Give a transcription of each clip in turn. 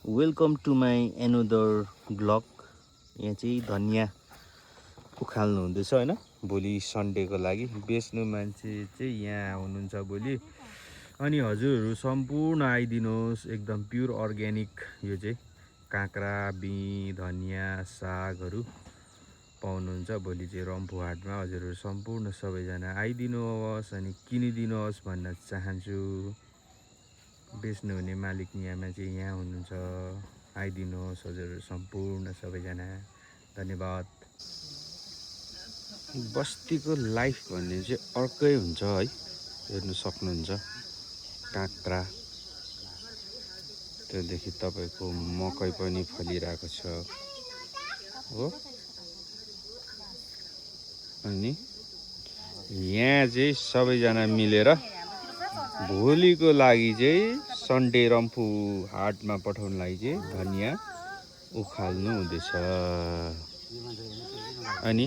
Welcome to my another blog. यहाँ चाहिँ धनियाँ उखाल्नु हुँदैछ होइन, भोलि सन्डेको लागि बेच्नु मान्छे चाहिँ यहाँ हुनुहुन्छ भोलि। अनि हजुरहरू सम्पूर्ण आइदिनुहोस्, एकदम प्योर अर्ग्यानिक यो चाहिँ काँक्रा, बिँ, धनियाँ, सागहरू पाउनुहुन्छ भोलि चाहिँ रम्फू हाटमा। हजुरहरू सम्पूर्ण सबैजना आइदिनुहोस् अनि किनिदिनुहोस् भन्न चाहन्छु। बेच्नु हुने मालिक यहाँमा चाहिँ यहाँ हुनुहुन्छ, आइदिनुहोस् हजुरहरू सम्पूर्ण सबैजना। धन्यवाद। बस्तीको लाइफ भन्ने चाहिँ अर्कै हुन्छ है, हेर्नु सक्नुहुन्छ। काँक्रा, त्यहाँदेखि तपाईँको मकै पनि फलिरहेको छ हो। अनि यहाँ चाहिँ सबैजना मिलेर भोलिको लागि चाहिँ सन्डे रम्फू हाटमा पठाउनलाई चाहिँ धनियाँ उखाल्नु हुँदैछ। अनि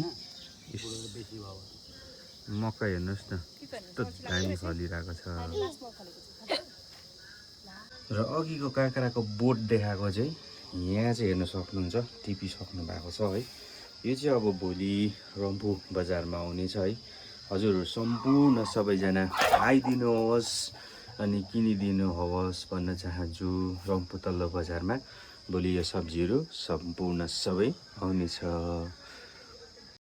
मकै हेर्नुहोस् न, कस्तो दामी फलिरहेको छ। र अघिको काँक्राको बोट देखाएको चाहिँ यहाँ चाहिँ हेर्न सक्नुहुन्छ, टिपिसक्नु भएको छ है। यो चाहिँ अब भोलि रम्फू बजारमा आउनेछ है। हजुरहरू सम्पूर्ण सबैजना आइदिनुहोस् अनि किनिदिनुहोस् भन्न चाहन्छु। रम्फू तल्लो बजारमा भोलि यो सब्जीहरू सम्पूर्ण सबै आउनेछ।